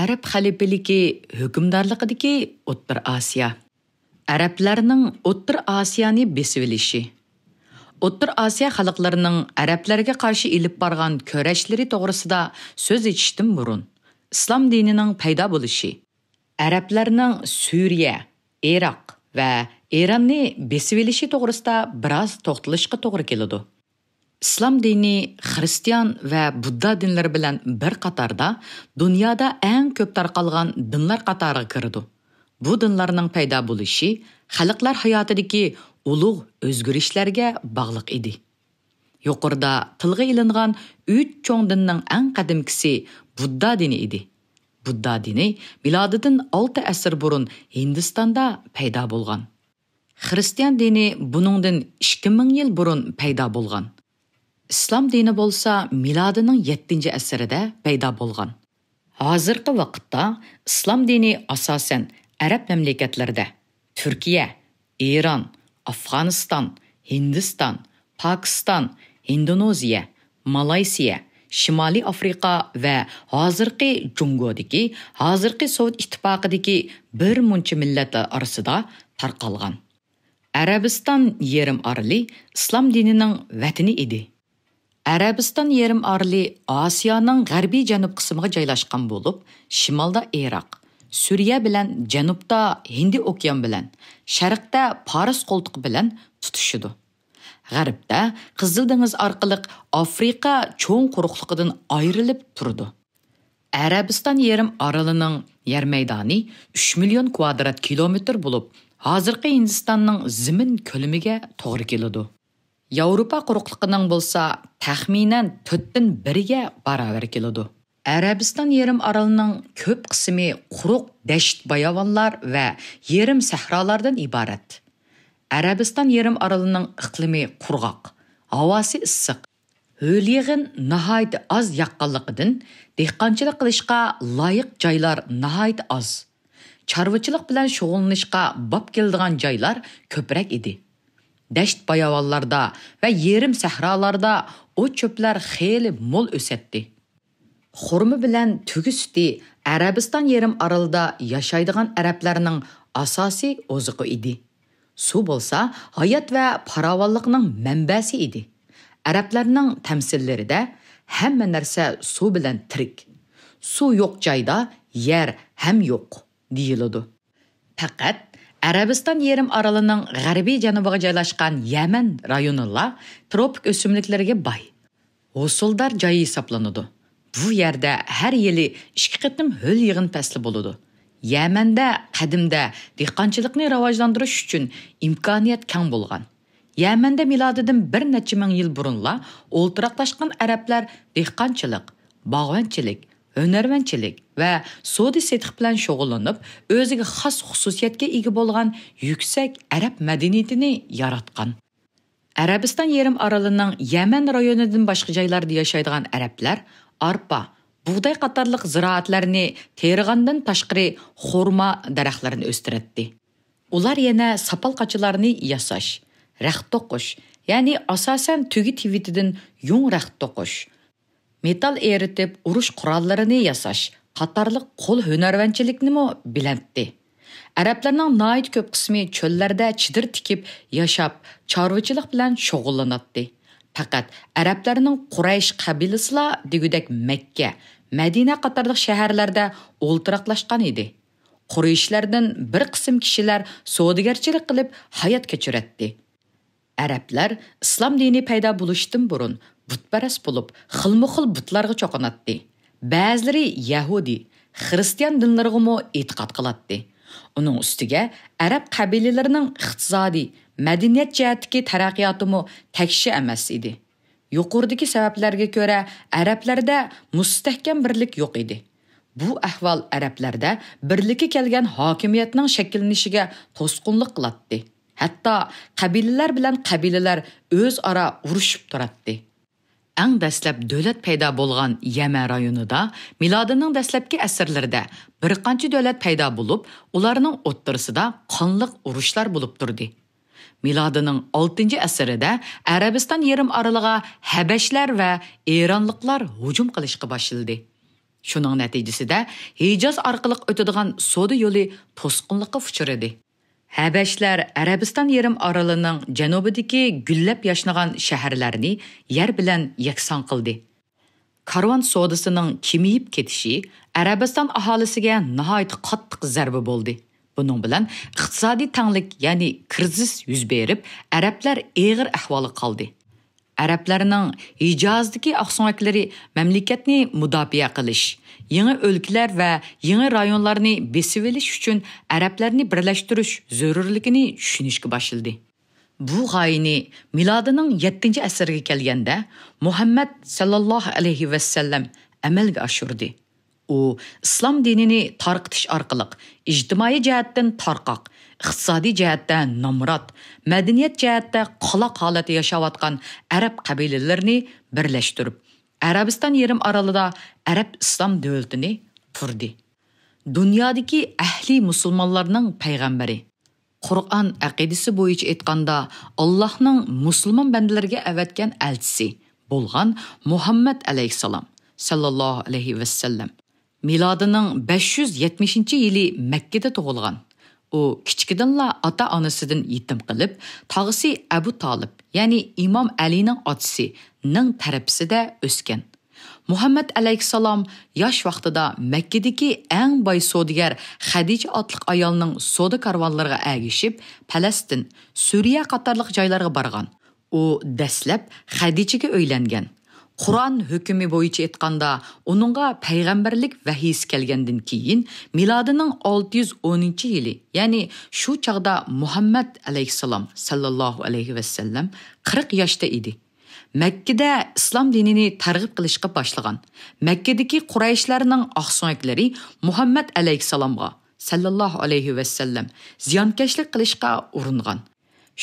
Arab xalifaligi hukmdorligidagi O'rta Osiyo. Arablarning O'rta Osiyoni besib olishi. O'rta Osiyo xalqlarining arablarga qarshi ilib borgan kurashlari to'g'risida so'z etishdan burun islom dinining paydo bo'lishi, arablarning Suriya, Iroq va Eronni besib olishi to'g'risida biroz to'xtalishga to'g'ri keladi. İslam dini Hristiyan ve Budda dinleri bilen bir qatarda dünyada en köp tarqalgan dinler qatarıga kirdi. Bu dinlarning paydo bo'lishi xalqlar hayotidagi ulug' o'zgarishlarga bog'liq edi. Yuqorida tilga ilingan 3 cho'ng dinning eng qadimkisi Budda dini edi. Budda dini milodidan 6 asr burun Hindistonda paydo bo'lgan. Hristiyan dini buningdan 2000 yil burun paydo bo'lgan. İslam dini bolsa miladining 7 asrida paydo bo'lgan. Hozirgi vaqtda İslam dini asosan Arab mamlakatlarida Turkiya, Eron, Afg'oniston, Hindiston, Pokiston, Indoneziya, Malayziya, Shimoliy Afrika va hozirgi Jungodagi, hozirgi Sovet ittifoqidagi bir muncha millatlar orasida tarqalgan. Arabiston yarim oroli islom dinining vatani edi. Arabiston yarim oroli Osiyoning g'arbiy janub qismiga joylashgan bo'lib, shimolda Iroq, Suriya bilan janubda Hindi okean bilan, sharqda Fors qo'ltiqi bilan tutishidi. G'arbda Qizil dengiz orqali Afrika cho'ng quruqligidan ayrilib turdi. Arabiston yarim orolining yer maydoni 3 million kvadrat kilometr bo'lib, hozirgi Hindistonning zimin ko'lamiga to'g'ri keladi. Yevropa quruqligining bo'lsa taxminan 4dan 1ga barobar keladi. Arabiston yarim orolining ko'p qismi quruq dasht bayovonlar va yerim sahrolardan iborat. Arabiston yarim orolining iqlimi qurg'oq, havosi issiq. Ho'lig'in nihoyat oz yaqqanligidan dehqonchilik qilishga loyiq joylar nihoyat oz. Chorvachilik bilan shug'ullanishga bob keladigan joylar ko'proq edi. Dasht bayovonlarda va yerim sahrolarda o't cho'plar xeyli mo'l o'satdi. Xurma bilan tugi suti Arabiston yarim orolida yashaydigan arablarning asosiy oziqi edi. Suv bo'lsa hayot va farovonlikning manbasi edi. Arablarning tamsillarida hamma narsa suv bilan tirik. Suv yo'q joyda yer ham yo'q deyiladi. Faqat Arabiston yarim orolining g'arbiy janubiga joylashgan Yaman rayonida tropik o'simliklarga boy. Hosildor joyi hisoblanadi. Bu yerda har yili 2 qatim ho'l yig'in fasli bo'ladi. Yamanda qadimda dehqonchilikni rivojlantirish uchun imkoniyat keng bo'lgan. Yamanda milodidan bir necha ming yil burunla o'ltiraqlashgan arablar dehqonchilik, bog'vanchilik, hunarvanchilik va savdo setiq bilan shug'ullanib, o'ziga xos xususiyatga ega bo'lgan yuksak arab madaniyatini yaratgan. Arabiston yarim orolining Yaman rayonidan boshqa joylarda yashaydigan arablar arpa, buğday qatorliq ziroatlarni terg'andan tashqari xurmo daraxtlarini o'stiradi. Ular yana sapal qachilarni yasash, raxt to'qish, ya'ni asosan tugi tivitidan yung raxt to'qish, metal eritib urush qurollarini yasash qatorliq qo'l hunarvanchilikni biladi. Arablarning noit ko'p qismi cho'llarda chidir tikib yashab, chorvachilik bilan shug'ullanadi. Faqat arablarning Quraysh qabilasila degudek Makka, Madina qatorliq shaharlarda o'ltiraqlashgan edi. Qurayshlardan bir qism kishilar savdogarchilik qilib hayot kechiradi. Arablar islom dini paydo bo'lishidan burun butparast bo'lib, xilma-xil butlarga cho'qinadi. Ba'zilari Yahudi, Hristiyan dinlariga e'tiqod qiladi. Uning ustiga arab qabilalarining iqtisodiy, madaniyat jihatdagi taraqqiyotimi takshi emas edi. Yuqoridagi sabablarga ko'ra arablarda mustahkam birlik yo'q edi. Bu ahvol arablarda birlikka kelgan hokimiyatning shakllanishiga to'sqinlik qiladi. Hatto qabilalar bilan qabilalar o'zaro urushib turadi. Eng dastlab davlat paydo bo'lgan Yaman rayonida milodining dastlabki asrlarida bir qancha davlat paydo bo'lib, ularning o'rtasida qonliq urushlar bo'lib turdi. Milodining 6-asrida Arabiston yarim oroliga Habashlar va Eronliklar hujum qilishga boshladi. Şunun nəticəsində Hicaz arqılıq ötüdüğən soda yolu tosqunluqqa uçurdu. Həbəşlər Ərəbistan yerim aralının cənubidəki güllәp yaşnağan şəhərlərini yer bilən yaksan qıldı. Karvan sodasının kimiyib ketişi Ərəbistan ahalisiga nəhayət qattiq zərbi boldu. Bunun bilan iqtisadi tanglik, yəni krizis yüz berib, ərəblər ağır ahvoli qaldı. Ərəblərinin Hicazdagi aqsoqlari mamlakatni mudofaa qilish, yangi o'lkalar va yangi rayonlarni besib olish uchun ərəblərni birlashtirish zarurligini tushunishga boshladi. Bu g'oyani milodining 7-asrga kelganda Muhammad sallallohu alayhi va sallam amalga oshirdi. U islom dinini tarqitish orqali ijtimoiy jihatdan tarqoq, iqtisodiy jihatdan nomrod, madaniyat jihatda qoloq holatda yashayotgan arab qabilalarini birlashtirib, Arabiston yerim oralida Arab islom davlatini qurdi. Dunyodagi ahli musulmonlarning payg'ambari Qur'on aqidasi bo'yicha aytganda Allohning musulmon bandalarga avatgan elchisi bo'lgan Muhammad alayhissalom sallallohu alayhi va sallam milodining 570-yili Makkada tug'ilgan. U kichikdanla ota-onasidan yetim qilib, tog'isi Abu Talib, ya'ni Imom Alining otasi ning tarafsida o'sgan. Muhammad alayhissalom yosh vaqtida Makkadagi eng boy savdogar Xadija otliq ayolning savdo karvonlariga agishib, Falastin, Suriya qatorliq joylarga borgan. U dastlab Xadijaga uylangan. Qur'on hukmi bo'yicha aytganda, uningga payg'ambarlik vahiysi kelgandan keyin milodining 610-yili, ya'ni shu chaqda Muhammad alayhissalom sallallohu alayhi va sallam 40 yoshda edi. Makkada islom dinini targ'ib qilishga boshlagan. Makkadagi Qurayshlarning aqsoqlari Muhammad alayhissalomga sallallohu alayhi va sallam ziyonkashlik qilishga uringan.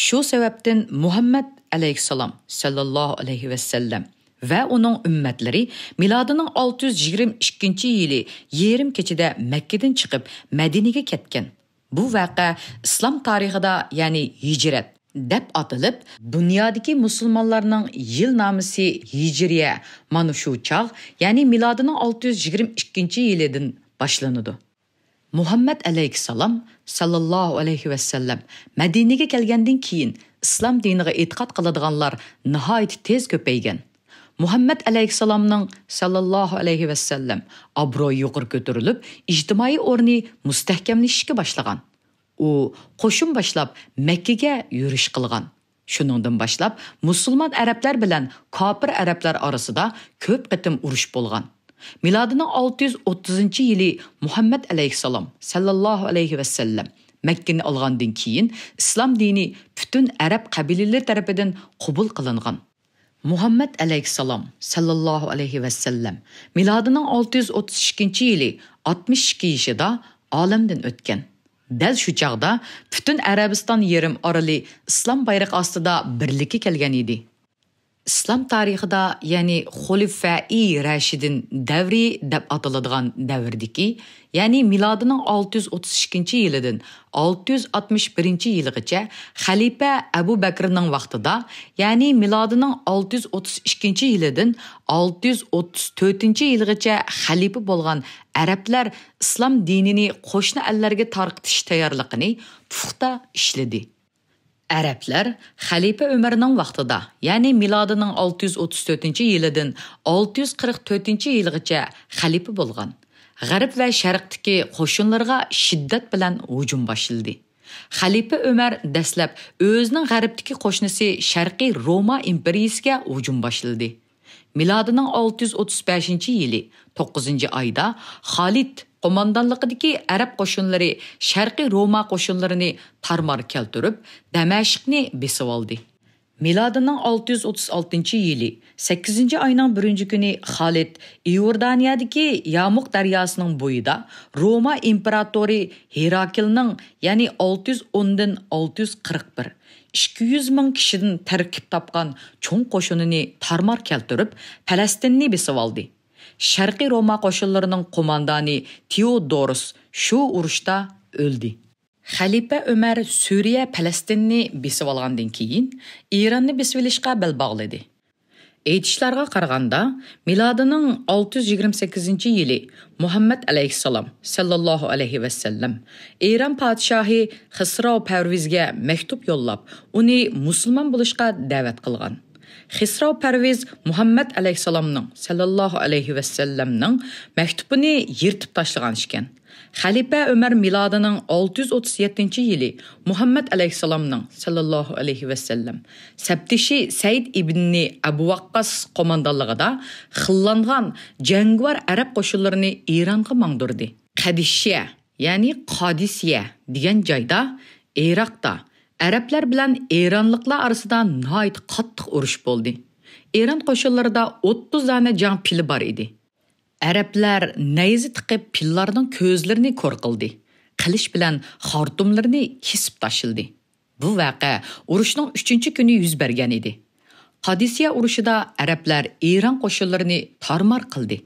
Shu sababdan Muhammad alayhissalom sallallohu alayhi va sallam va uning ummatlari milodining 622-yili yerim kechida Makkadan chiqib Madinaga ketgan. Bu vaqa islom tarixida, ya'ni hijrat deb atilib, dunyodagi musulmonlarning yil nomisi Hijriya mana shu chaq, ya'ni milodining 622-yilidan boshlanadi. Muhammad alayhissalom sallallohu alayhi va sallam Madinaga kelgandan keyin islom diniga e'tiqod qiladiganlar nihoyat tez ko'paygan. Muhammad alayhissalomning sallallohu alayhi va sallam obro'yi yuqori ko'tarilib, ijtimoiy o'rni mustahkamlanishga boshlagan. U qo'shin boshlab Makkaga yurish qilgan. Shuningdan boshlab musulmon arablar bilan kofir arablar orasida ko'p qitim urush bo'lgan. Milodining 630-yili Muhammad alayhissalom sallallohu alayhi va sallam Makkani olgandan keyin islom dini butun arab qabilalari tomonidan qabul qilingan. Muhammad alayhissalom sallallohu alayhi va sallam milodining 632-yili 62 yoshida olamdan o'tgan. Dal shu chaqda butun Arabiston yerim orali islom bayrog'i ostida birlikka kelgan edi. İslam tarixida, ya'ni Xulafai Rashidin davri deb ataladigan davrdagi, ya'ni milodining 632-yilidan 661-yilgacha xalifa Abu Bakrning vaqtida, ya'ni milodining 632-yilidan 634-yilgacha xalifa bo'lgan arablar islom dinini qo'shni ellarga tarqitish tayyorligini puxta ishladi. Arablar Xalifa Ömerning vaqtida, ya'ni milodining 634-yilidan 644-yilgacha xalifa bo'lgan. G'arb va sharqdagi qo'shinlarga shiddat bilan hujum boshladi. Xalifa Ömer dastlab o'zining g'arbdagi qo'shnisi Sharqiy Roma imperiyasiga hujum boshladi. Milodining 635-yili 9-oyda Xolid qo'mondonligidagi arab qo'shinlari Sharqiy Roma qo'shinlarini tarmar keltirib, Damashqni besib oldi. Milodining 636-yili 8-oyning 1-kuni Xolid Iordaniyadagi Yamuq daryosining bo'yida Roma imperatori Herakilning, ya'ni 610dan 641 200 ming kishidan tarkib topgan cho'ng qo'shinini tarmar keltirib, Falastinni besib oldi. Sharqiy Roma qo'shinlarining qo'mondoni Theodorus shu urushda o'ldi. Xalifa Ömer Suriya Falastinni besib olgandan keyin Eronni besib olishga bel bog'ladi. Aytishlarga qaraganda, milodining 628-yili Muhammad alayhissalom sallallohu alayhi va sallam Eron podshohi Xisro Parvizga maktub yo'llab, uni musulmon bo'lishga da'vat qilgan. Xisro Parviz Muhammad alayhissalomning sallallohu alayhi va sallamning maktubini yirtib tashlagan ekan. Xalifa Ömer milodining 637-yili Muhammad alayhissalomning sallallohu alayhi va sallam Sabtishi Said ibn Abu Waqqas qo'mondonligida xillangan jangovar arab qo'shinlarini Eronga mangdirdi. Qadishiya, ya'ni Qadisiya degan joyda Iroqda arablar bilan eronliklar orasida nihoyat qattiq urush bo'ldi. Eron qo'shinlarida 30 dona jang pili bor edi. Arablar nayzi tiqib pillarning ko'zlarini ko'r qildi. Qilish bilan xortumlarini kesib tashildi. Bu vaqa urushning 3-kuni yuz bergan edi. Qadisiya urushida arablar Eron qo'shinlarini tarmar qildi.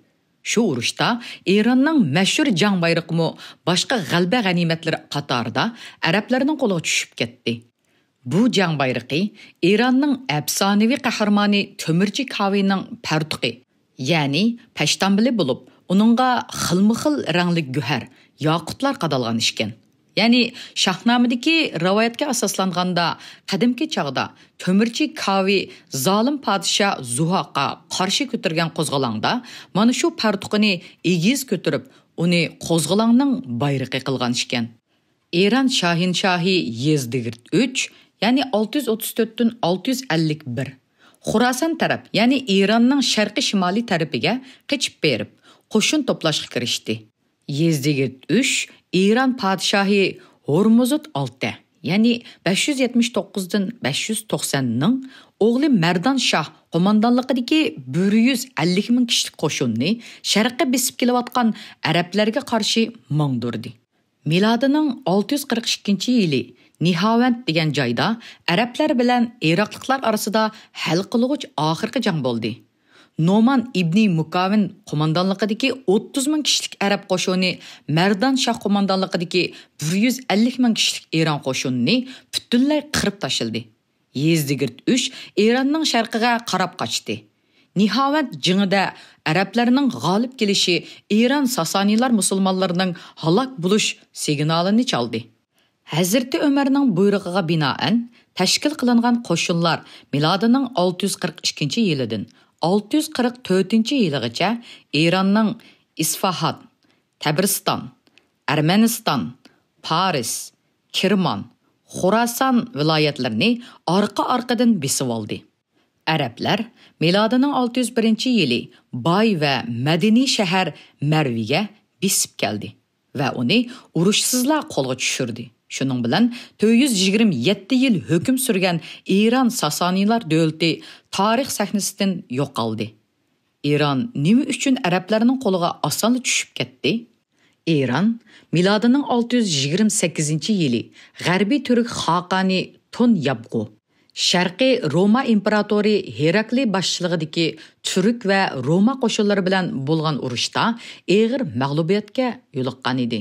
Shu urushda Eronning mashhur jang bayrog'i boshqa g'alba g'animatlari qatorida arablarning qo'liga tushib ketdi. Bu jang bayrog'i Eronning afsonaviy qahramoni Temirchi Kavining partuqi, ya'ni pashtanbili bo'lib, uningga xilma-xil rangli guhar, yoqutlar qadalgan ekan. Ya'ni Shahnomidagi rivoyatga asoslanganda qadimki chog'da Temirchi Kavi zolim podsho Zuhoqqa qarshi ko'targan qo'zg'alonda mana shu partuqini egiz ko'tarib, uni qo'zg'alonning bayrog'i qilgan ekan. Eron Shohinshohi Yezdigird 3, ya'ni 634 651 Xurasan taraf, ya'ni Eronning sharqiy shimoliy tarafiga qochib berib, qo'shin to'plashga kirishdi. Yezdigird 3 Eron podshohi Hormuzd 6, ya'ni 579 590 ning o'g'li Mardan Shoh qo'mondonligidagi 150 ming kishilik qo'shinni sharqqa besib kelayotgan arablarga qarshi mangdirdi. Milodining 642-yili Nihavand degan joyda arablar bilan iroqliklar orasida hal qiluvchi oxirgi jang bo'ldi. Noman ibn Mukavin qo'mondonligidagi 30 ming kishilik arab qo'shini Mardan Shoh qo'mondonligidagi 150 ming kishilik Eron qo'shinini butunlay qirib tashildi. Yezdigird 3 Eronning sharqiga qarab qochdi. Nihavand jingida arablarning g'olib kelishi Eron Sasanilar musulmonlarining halok bo'lish signalini chaldi. Hazreti Ömerning buyrug'iga binoan tashkil qilingan qo'shinlar milodining 642-yilidan 644-yiligacha Eronning Isfahan, Tabriston, Armaniston, Paris, Kirmon, Xurasan viloyatlarini orqa-orqadan besib oldi. Arablar milodining 601-yili boy va madaniy shahar Marviga besib keldi va uni urushsizlar qo'lga tushirdi. Shuning bilan 427 yil hukm surgan Eron Sasanilar davlati tarix sahnasidan yo'qoldi. Eron nima uchun arablarning qo'liga osonli tushib ketdi? Eron milodining 628-yili G'arbiy turk xaqoni Tonyabgu Sharqiy Roma imperatori Herakli boshchiligidagi turk va Roma qo'shinlari bilan bo'lgan urushda og'ir mag'lubiyatga yo'liqqan edi.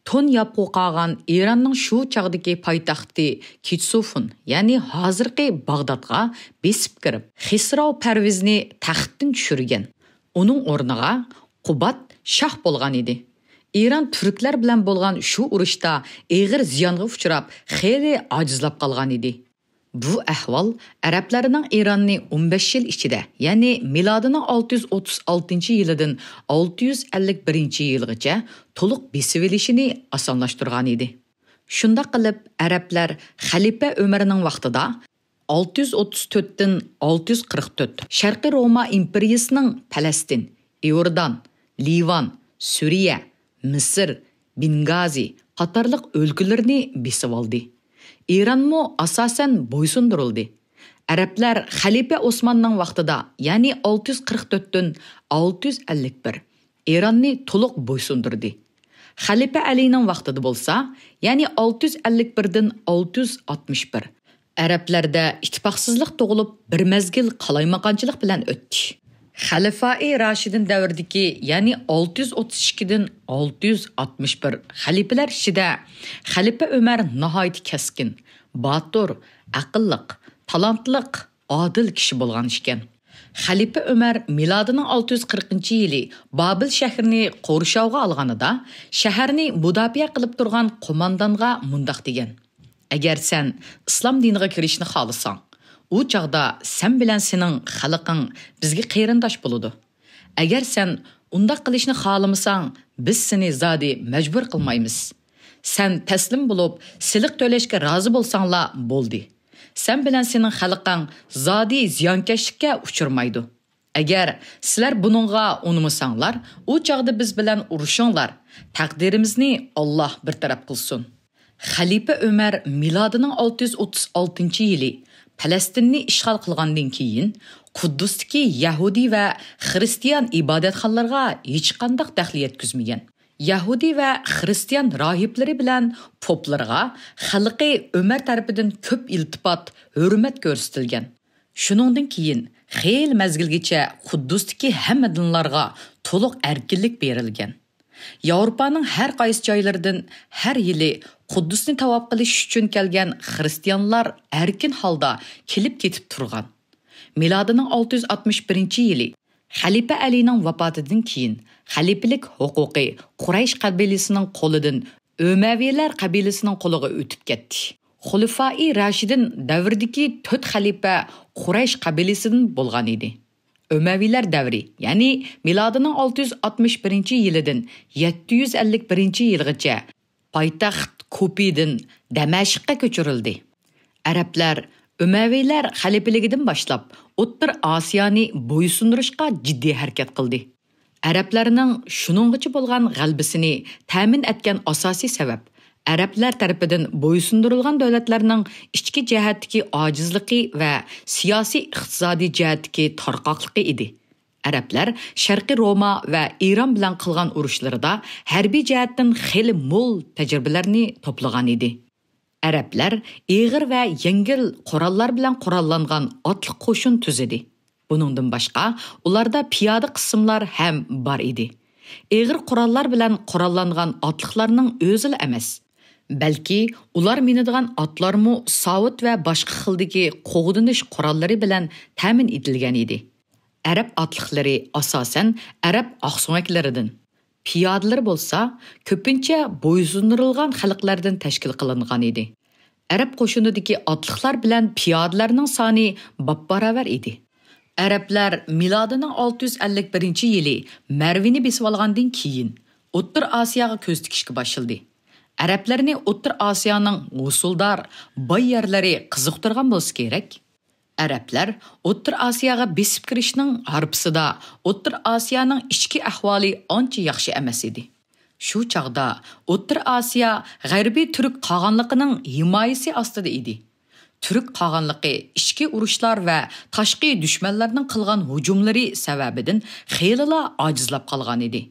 Tonyabgu qolgan Eronning shu chog'dagi poytaxti Kitsufun, ya'ni hozirgi Bag'dodga besib kirib, Xisro Parvizni taxtdan tushirgan. Uning o'rniga Qubat shoh bo'lgan edi. Eron turklar bilan bo'lgan shu urushda og'ir ziyonga uchrab, xeyli ojizlab qolgan edi. Bu ahvol arablarning Eronni 15 yil ichida, ya'ni milodining 636-yilidan 651-yilgacha to'liq besib olishini osonlashtirgan edi. Shunda qilib arablar Xalifa Ömerning vaqtida 634dan 644 Sharqiy Roma imperiyasining Falastin, Iordan, Livan, Suriya, Misr, Bengazi qatorliq o'lkalarni besib oldi. Eronmo asosan bo'ysundirildi. Arablar Xalifa Osmonning vaqtida, ya'ni 644dan 651 Eronni to'liq bo'ysundirdi. Xalifa Alining vaqtida bo'lsa, ya'ni 651dan 661 arablarda ittifoqsizlik tug'ilib, bir mezgil qalaymaqonchilik bilan o'tdi. Xalifai Rashidin davridagi, ya'ni 632dan 661 xalifalar ichida Xalifa Ömer nihoyat kaskin, botur, aqlliq, talantliq, odil kishi bo'lgan ekan. Xalifa Ömər miladının 640-yili Babil şəhrini qo'rshovga olganida shaharni mudofiya qilib turgan qo'mondonga mundaq degan: Agar sen islom diniga kirishni xohlasang, u chaqda sen bilan sening xalqing bizga qeyrindosh bo'ladi. Agar sen undaq qilishni xohlamasang, biz seni zodi majbur qilmaymiz. Sen taslim bo'lib, siliq to'lashga rozi bo'lsanglar bo'ldi. Sen bilan sening xalqing zodi ziyonkashlikka uchirmaydi. Agar sizlar buningga unmasanglar, u chaqda biz bilan urushinglar. Taqdirimizni Alloh bir taraf qilsin. Xalifa Ömər miladining 636-yili Falastinni ishg'ol qilgandan keyin Quddusdagi Yahudi va Xristian ibodatxonalarga hech qanday daxl yetkazmagan. Yahudi va Xristian rohiblari bilan poplarga xalqi Ömər tarafidan ko'p iltifot, hurmat ko'rsatilgan. Shuningdan keyin xeyl mazgilgacha Quddusdagi hamma dinlarga to'liq erkinlik berilgan. Yevropaning har qaysi joylaridan har yili Quddusni tavob qilish uchun kelgan xristianlar erkin holda kelib ketib turgan. Miladining 661-yili Xalifa Alining vafotidan keyin xalifalik huquqi Quraysh qabilasining qo'lidan Ömaviylar qabilasining qo'liga o'tib ketdi. Xulafai Rashidin davridagi 4 xalifa Quraysh qabilasidan bo'lgan edi. Ömaviylar davri, ya'ni miladining 661-yilidan 751-yilgacha poytaxt Kufidan Damashqqa ko'chirildi. Arablar Ömaviylar xalifaligidan boshlab O'rta Osiyoni bo'ysundirishga jiddiy harakat qildi. Arablarning shuninggacha bo'lgan g'albisini ta'min etgan asosiy sabab Arablar tarafidan bo'ysundirilgan davlatlarning ichki jihatdagi ojizligi va siyosiy iqtisodiy jihatdagi tarqoqligi edi. Arablar Sharqiy Roma va Eron bilan qilgan urushlarida harbiy jihatdan xeyli mo'l tajribalarni to'plagan edi. Arablar ig'ir va yengil qurollar bilan qurollangan otliq qo'shin tuzidi. Buningdan boshqa, ularda piyoda qismlar ham bor edi. Ig'ir qurollar bilan qurollangan otliqlarning o'zi emas, balki ular minadigan otlarmu savut va boshqa xildagi qo'g'dinish qurollari bilan ta'min etilgan edi. Arab otliqlari asosan Arab oqsumaklaridan, piyodalar bo'lsa ko'pincha bo'ysundirilgan xalqlardan tashkil qilingan edi. Arab qo'shinidagi otliqlar bilan piyodalarning soni bab-baravar edi. Arablar miladining 651-yili Marvini besib olgandan keyin O'rta Osiyoga ko'z tikishga boshladi. Arablarni O'rta Osiyoning usuldor, boy yerlari qiziqtirgan bo'lsa kerak. Arablar O'rta Osiyoga besib kirishning harpisida O'rta Osiyoning ichki ahvoli ancha yaxshi emas edi. Shu chaqda O'rta Osiyo g'arbiy turk qog'onligining himoyasi ostida edi. Türk qog'onligi ichki urushlar va tashqi dushmanlarning qilgan hujumlari sababidan xeyla ojizlab qolgan edi.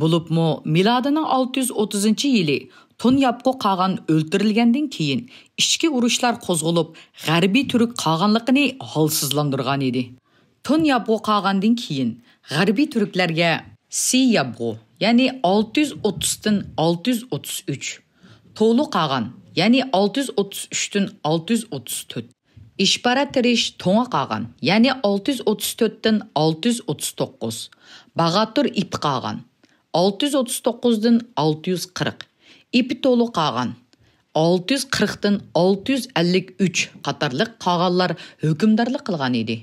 Bo'libmi miladining 630-yili Tonyapqo qog'on o'ldirilgandan keyin ichki urushlar qo'zg'alib, g'arbiy turk qog'onligini holsizlantirgan edi. Tonyapqo qog'ondan keyin g'arbiy turklarga Siyabqo, ya'ni 630 dan 633, To'lu qog'on, ya'ni 633 dan 634, İşparatirish To'nga qog'on, ya'ni 634 dan 639, Bag'atur ip qog'on, 639 dan 640, İpi To'lu qog'on, 640 dan 653 qatorliq qog'onlar hukmdorlik qilgan edi.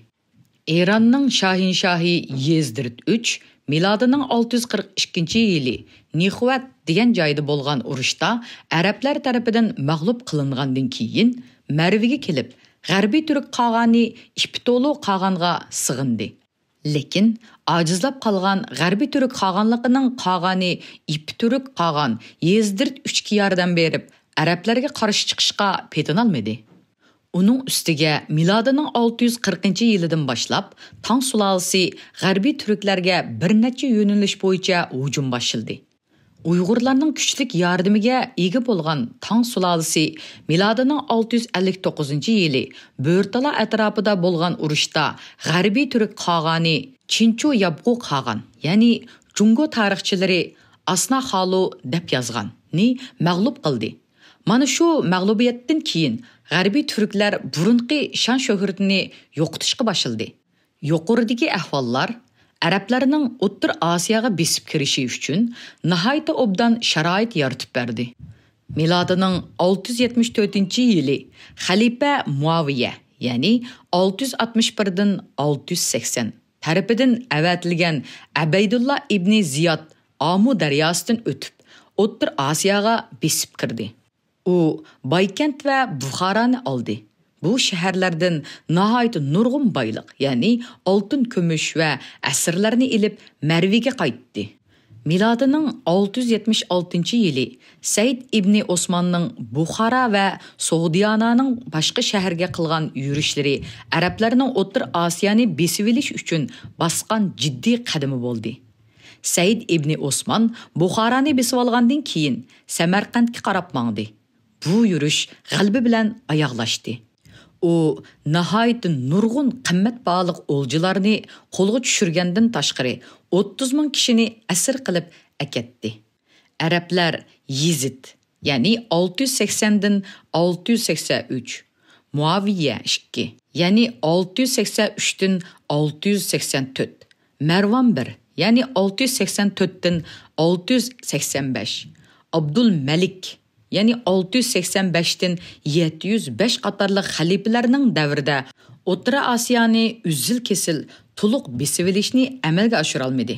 Eronning Shohinshohi Yezdirt 3 miladining 642-yili Nixvat degan joyda bo'lgan urushda arablar tarafidan mag'lub qilingandan keyin Marviga kelib, g'arbiy turk qog'oni İpitolu qog'onga sig'indi. Lekin ojizlab qolgan g'arbiy turk qog'onligining qog'oni İpiturk qog'on Yezdirt 3ga yordam berib, arablarga qarshi chiqishga petinolmadi. Uning ustiga miladining 640-yilidan boshlab Tang sulolasi g'arbiy turklarga bir necha yo'nalish bo'yicha hujum boshladi. Uyg'urlarning kuchlik yordamiga ega bo'lgan Tang sulolasi miladining 659-yili Bo'rtala atrofida bo'lgan urushda g'arbiy turk qog'oni Chinchu Yabqu qog'on, ya'ni Jungo tarixchilari Asna Xalu deb yozgan-ni mag'lub qildi. Mana shu mag'lubiyatdan keyin g'arbiy turklar burunqi shon shuhratini yo'qotishga boshladi. Yuqoridagi ahvollar Arablarning O'rta Osiyoga besib kirishi uchun nihoyat obdan sharoit yaratib berdi. Milodining 674-yili Xalifa Muaviya, ya'ni 661 dan 680 tarafidan avatilgan Abaydullah ibn Ziyod Amu daryosidan o'tib O'rta Osiyoga besib kirdi. U Baykent va Buxoroni oldi. Bu shaharlardan nihoyat nurg'un boyliq, ya'ni oltin, kumush va asirlarni ilib Marviga qaytdi. Milodining 676-yili Said ibn Osmanning Buxora va So'g'diyananing boshqa shaharga qilgan yurishlari arablarning O'rta Osiyoni besib olish uchun bosgan jiddiy qadami bo'ldi. Said ibn Osman Buxoroni besib olgandan keyin Samarqandga qarab mangdi. Bu yurish g'alaba bilan oyoqlashdi. U nihoyat nurg'un qimmat bog'liq o'ljilarni qo'lga tushirgandan tashqari 30 ming kishini asir qilib aketdi. Arablar Yezid, ya'ni 680 dan 683, Muaviya 2, ya'ni 683 dan 684, Marvon 1, ya'ni 684 dan 685, Abdul Malik, ya'ni 685 dan 705 qatorliq xalifalarning davrida O'rta Osiyoni uzil-kesil to'liq besib olishni amalga oshira olmadi.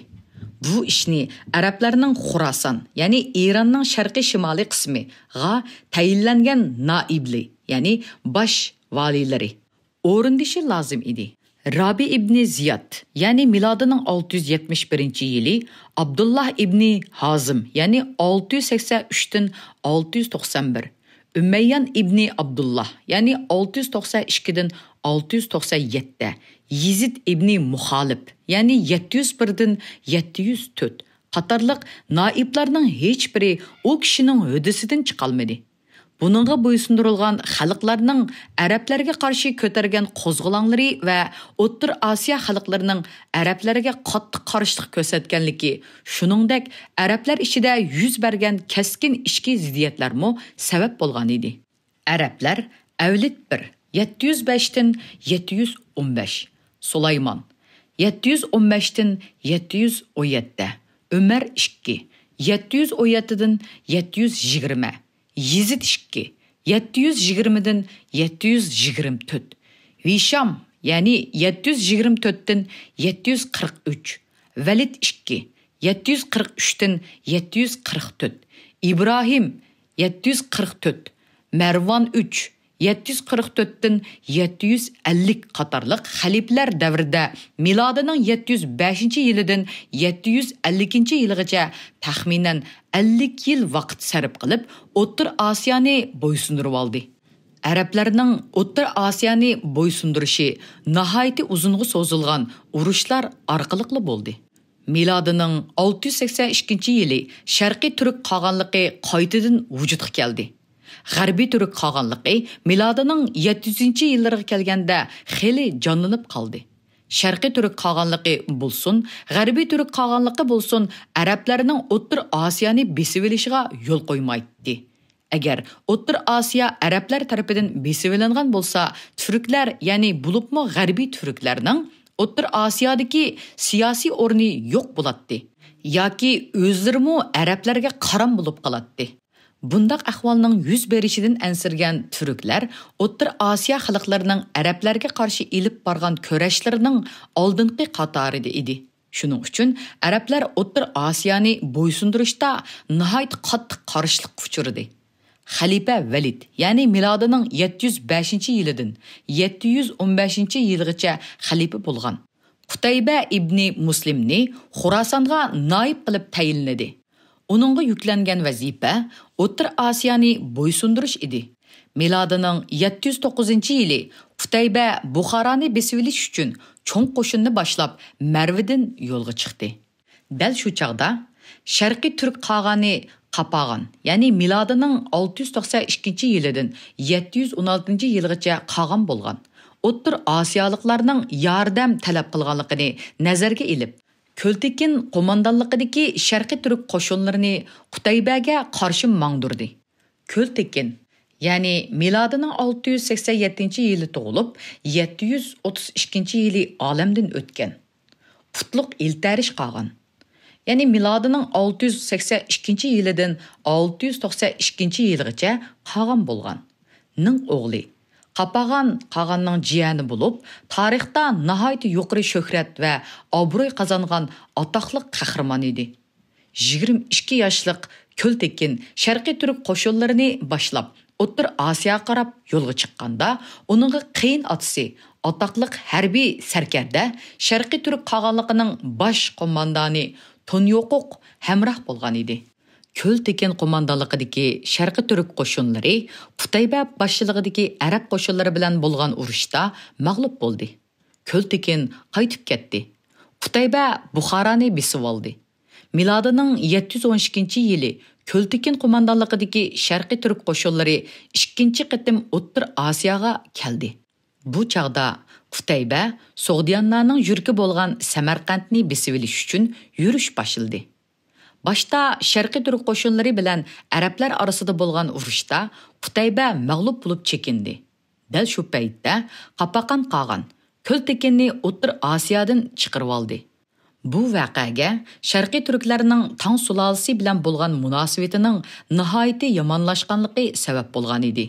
Bu ishni arablarning Xurason, ya'ni Eronning sharqiy shimoliy qismiga tayinlangan naibli, ya'ni bosh valilari o'rindishi lozim edi. Rabi ibn Ziyod, ya'ni milodining 671-yili Abdullah ibn Hazim, ya'ni 683 dan 691, Ümayyan ibn Abdullah, ya'ni 692 dan 697, Yezid ibn Muhalib, ya'ni 701 dan 704 qatorliq naiblarning hech biri o kishining hudisidan chiqolmadi. Bununla bo'ysundirilgan xalqlarning arablarga qarshi ko'targan qo'zg'olonlari va O'rta Osiyo xalqlarining arablarga qattiq qarshilik ko'rsatganligi, shuningdek arablar ichida yuz bergan keskin ichki ziddiyatlarmo sabab bo'lgan edi. Arablar Avlid 1 705 dan 715, Sulaymon 715 dan 717, Ömer 2 717 dan 720, Yezid 2 720 dan 724, Visham, ya'ni 724 dan 743, Valid 2 743 dan 744, İbrahim 744, Marvon 3 744 dan 750 qatorliq xalifalar davrida milodining 705-yilidan 752-yilgacha taxminan 50 yil vaqt sarf qilib O'rta Osiyoni bo'ysundirib oldi. Arablarning O'rta Osiyoni bo'ysundirishi nihoyat uzunga so'zilgan urushlar orqali bo'ldi. Milodining 682-yili Sharqiy Turk qog'onligi qaytadan vujudga keldi. G'arbiy Turk qog'onligi milodining 700-yillariga kelganda xeli jonlanib qoldi. Sharqiy Turk qog'onligi bo'lsin, G'arbiy Turk qog'onligi bo'lsin, arablarning O'rta Osiyoni besib olishiga yo'l qo'ymaydi. Agar O'rta Osiyo arablar tomonidan besib olingan bo'lsa, turklar, ya'ni bo'libmi G'arbiy turklarning O'rta Osiyodagi siyosiy o'rni yo'q bo'ladi yoki o'zlari arablarga qaram bo'lib qoladi. Bundaq ahvolning yuz berishidan ansirgan turklar O'rta Osiyo xalqlarining arablarga qarshi ilib borgan kurashlarining oldingi qatorida edi. Shuning uchun arablar O'rta Osiyoni bo'ysundirishda nihoyat qattiq qarshilik uchirdi. Xalifa Valid, ya'ni milodining 705-yilidan 715-yilgacha xalifa bo'lgan Qutayba ibn Muslimni Xurosonga naib qilib tayinladi. Onunğa yüklengen vazife O'rta Osiyoni bo'ysundirish edi. Milodining 709-yili Qutayba Buxoroni besib olish uchun cho'ng qo'shinni boshlab Marvidan yo'lga chiqdi. Dal shu chaqda Sharqiy Turk qog'oni Qapagan, ya'ni milodining 692-yilidan 716-yilgacha qog'on bo'lgan O'rta Osiyoliklarning yordam talab qilganligini nazarga ilib, Költekin qo'mondonligidagi Sharqiy Turk qo'shinlarini Qutaybaga qarshi mangdirdi. Költekin, Ya'ni milodining 687-yili tug'ilib, 732-yili olamdan o'tgan. Putluq iltarish qolgan. Ya'ni milodining 682-yilidan 692-yilgacha qolgan bo'lgan. Ning o'g'li qolganning jiyani bo'lib, tarixda nihoyatda yuqori shuhrat va obro'y qozongan atoqli qahramon edi. 22 yoshlik Ko'ltekin Sharqiy turk qo'shinlarini boshlab, O'rta Osiyoga qarab yo'lga chiqqanda, uningga qiyin otisi, atoqli harbiy sarkarda Sharqiy turk qog'onligining bosh qo'mondoni Tonyoquq hamroh bo'lgan edi. Ko'ltekin qo'mondonligidagi Sharqiy turk qo'shinlari Qutayba boshchiligidagi arab qo'shinlari bilan bo'lgan urushda mag'lub bo'ldi. Ko'ltekin qaytib ketdi. Qutayba Buxoroni besib oldi. Milodining 712-yili Ko'ltekin qo'mondonligidagi Sharqiy turk qo'shinlari ikkinchi qatim O'rta Osiyoga keldi. Bu chaqda Qutayba Sog'diyanlarning yurki bo'lgan Samarqandni besib olish uchun yurish boshladi. Boshda Sharqiy turk qo'shinlari bilan arablar orasida bo'lgan urushda Qutayba mag'lub bo'lib chekindi. Dal shu paytda qapaqan qolgan Ko'ltekinni O'rta Osiyodan chiqarib oldi. Bu voqeaga Sharqiy turklarning Tang sulolasi bilan bo'lgan munosabatining nihoyatda yomonlashganligi sabab bo'lgan edi.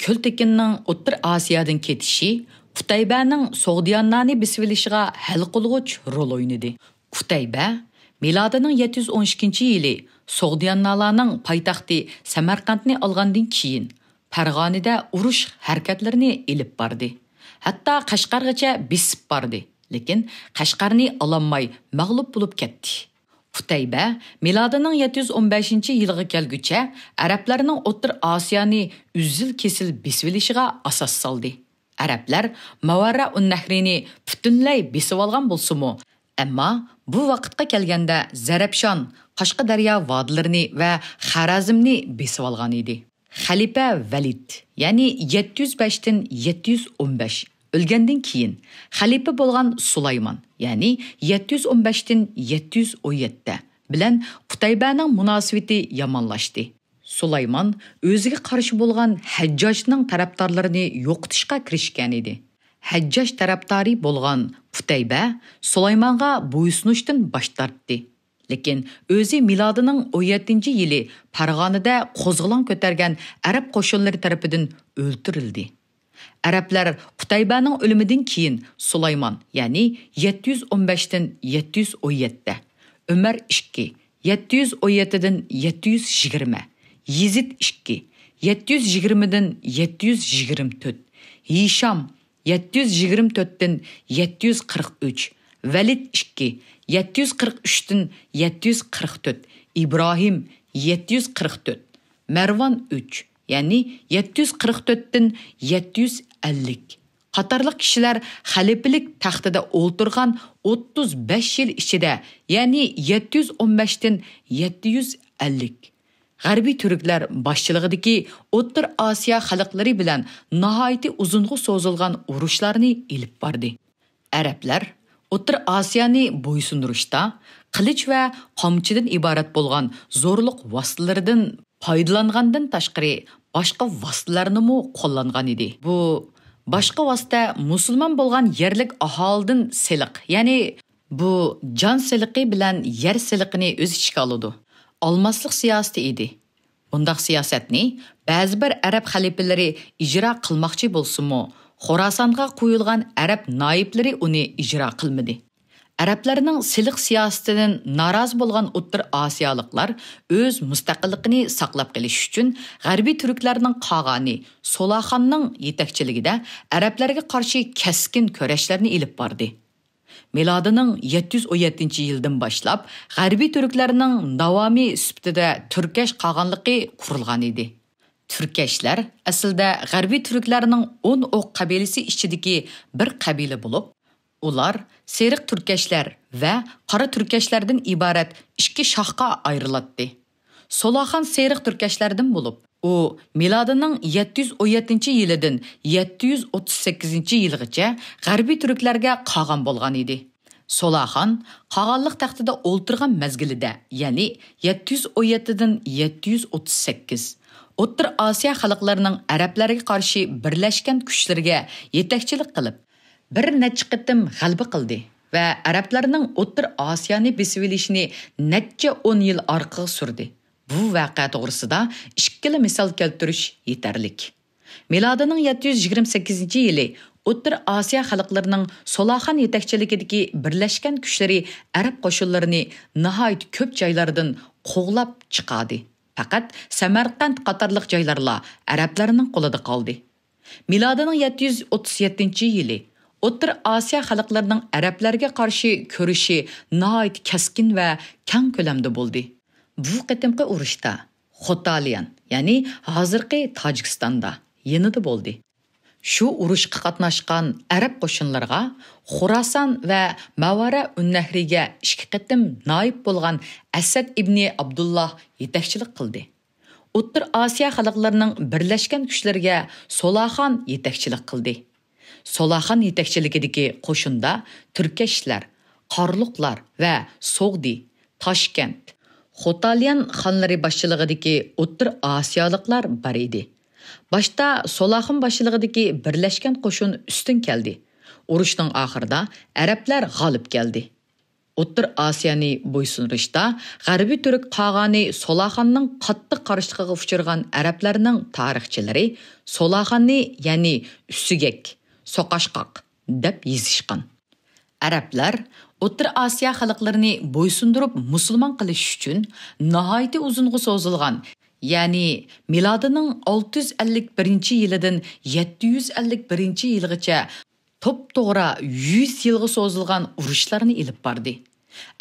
Ko'ltekinning O'rta Osiyodan ketishi Qutaybaning Sog'diyanlarni besib olishiga hal qilg'uch rol o'ynadi. Qutayba milodining 712-yili Sog'diyanlarning poytaxti Samarqandni olgandan keyin Farg'onada urush harakatlarini elib bordi. Hatto Qashqargacha besib bordi. Lekin Qashqarni ololmay mag'lub bo'lib ketdi. Qutayba milodining 715-yilga kelguncha arablarning O'rta Osiyoni uzil-kesil besib olishiga asos soldi. Arablar Mavarra un-Nahrini butunlay besib olgan bo'lsa-mu, ammo bu vaqtga kelganda Zarafshon, Qashqadaryo vodiylarini va Xorazmni besib olgan edi. Xalifa Valid, ya'ni 705 dan 715 o'lgandan keyin xalifa bo'lgan Sulaymon, ya'ni 715 dan 717 bilan Qutaybaning munosabati yomonlashdi. Sulaymon o'ziga qarshi bo'lgan Hajjojning tarafdorlarini yo'qotishga kirishgan edi. Hajjoj tarafdori bo'lgan Qutayba Sulaymonga bo'ysunishdan bosh tortdi. Lekin o'zi milodining 17-yili Farg'onada qo'zg'olon ko'targan arab qo'shinlari tomonidan o'ldirildi. Arablar Qutaybaning o'limidan keyin Sulaymon, ya'ni 715 dan 717, Umar 2, 717 dan 720, Yezid 2, 720 dan 724, Hisham 724 dan 743, Valid 2, 743 dan 744, İbrahim 744, Marvon 3, ya'ni 744dan 750. Qatarlıq kişiler xalifalik taxtida o'ltirgan 35 yil ichida, ya'ni 715dan 750. G'arbiy turklar boshchiligidagi O'rta Osiyo xalqlari bilan nihoyatda uzunga so'zilgan urushlarni elib bordi. Arablar O'rta Osiyoni bo'ysundirishda qilich va qamchidan iborat bo'lgan zo'rliq vositalaridan foydalangandan tashqari boshqa vositalarni mo qo'llangan edi. Bu boshqa vosita musulmon bo'lgan yerlik aholidan siliq, ya'ni bu jon siliqi bilan yer siliqini o'z ichiga oladi. Olmaslik siyosati edi. Bundaq siyosatni ba'zi bir arab xalifalari ijro qilmoqchi bo'lsa-mu, Xorasonga qo'yilgan arab noiblari uni ijro qilmadi. Arablarning siliq siyosatidan norozi bo'lgan O'rta Osiyoliklar o'z mustaqilligini saqlab qolish uchun g'arbiy turklarning qog'oni Solaxonning yetakchiligida arablarga qarshi keskin kurashlarni elib bordi. Milodining 717-yildan boshlab g'arbiy turklarning davomiy sifatida Turkash qog'onligi qurilgan edi. Turkashlar aslida g'arbiy turklarning 10 o'q qabilasi ichidagi bir qabila bo'lib, ular seriq turkashlar va qora turkashlardan iborat ikki shohga ayriladi. Solaxon seriq turkashlardan bo'lib, u milodining 717-yilidan 738-yilgacha g'arbiy turklarga qog'on bo'lgan edi. Solaxon qog'onlik taxtida o'ltirgan mezgilida, ya'ni 717dan 738, O'rta Osiyo xalqlarining arablarga qarshi birlashgan kuchlarga yetakchilik qilib, bir necha qitim g'alaba qildi va arablarning O'rta Osiyoni besib olishini necha 10 yil orqaga surdi. Bu voqea to'g'risida ikkala misol keltirish yetarlik. Milodining 728-yili O'rta Osiyo xalqlarining Solaxon yetakchiligidagi birlashgan kuchlari arab qo'shinlarini nihoyat ko'p joylardan qo'g'lab chiqadi. Faqat Samarqand qatorliq joylarla arablarning qo'lida qoldi. Milodining 737-yili O'rta Osiyo xalqlarining arablarga qarshi ko'rishi nihoyat kaskin va keng ko'lamda bo'ldi. Bu qitimqi urushda Xotaliyan, ya'ni hozirgi Tojikistonda yanida bo'ldi. Shu urushga qatnashgan arab qo'shinlarga Xurason va Mavara unnahriga 2 qitim noib bo'lgan Asad ibn Abdullah yetakchilik qildi. O'rta Osiyo xalqlarining birlashgan kuchlariga Solaxon yetakchilik qildi. Solaxon yetakchiligidagi qo'shinda Turkashlar, Qarluqlar va So'g'di, Toshkent, Xotaliyan xonlari boshchiligidagi O'rta Osiyoliklar bor edi. Başta Solaxon boshchiligidagi birlashgan qo'shin ustun keldi. Urushning oxirida arablar g'olib keldi. O'rta Osiyoni bo'ysundirishda G'arbiy Turk qog'oni Solaxonning qattiq qarshiligiga uchragan arablarning tarixchilari Solaxonni, ya'ni Üsügek, Soqashqoq deb yozishgan. Arablar O'rta Osiyo xalqlarini bo'ysundirib musulmon qilish uchun nihoyat uzunga so'zilgan, ya'ni milodining 651-yilidan 751-yilgacha to'p-to'g'ri 100 yilga so'zilgan urushlarni ilib bordi.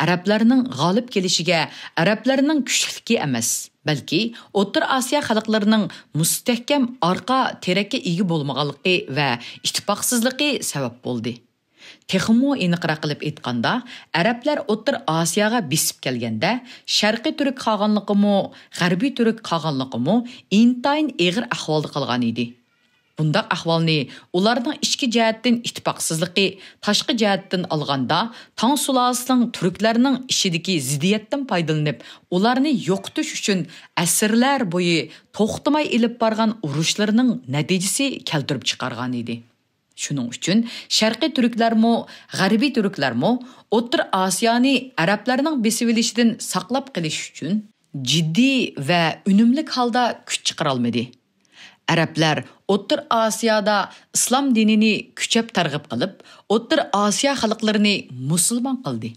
Arablarning g'olib kelishiga arablarning kuchligi emas, balki O'rta Osiyo xalqlarining mustahkam orqa terakka ega bo'lmaganligi va ittifoqsizligi sabab bo'ldi. Texmo aniqroq qilib aytganda, arablar O'rta Osiyoga besib kelganda, Sharqiy Turk qog'onligimi, G'arbiy Turk qog'onligimi intayin og'ir ahvolda qolgan edi. Bundaq ahvolni ularning ichki jihatdan ittifoqsizligi, tashqi jihatdan olganda, Tang sulolasining turklarning ishidagi ziddiyatdan foydalanib, ularni yo'qotish uchun asrlar bo'yi to'xtamay ilib borgan urushlarining natijasi keltirib chiqargan edi. Shuning uchun Sharqiy Turklarmo, G'arbiy Turklarmo O'rta Osiyoni arablarning besib olishidan saqlab qolish uchun jiddiy va unumli holda kuch chiqara olmadi. Arablar O'rta Osiyoda islom dinini kuchab targ'ib qilib, O'rta Osiyo xalqlarini musulmon qildi.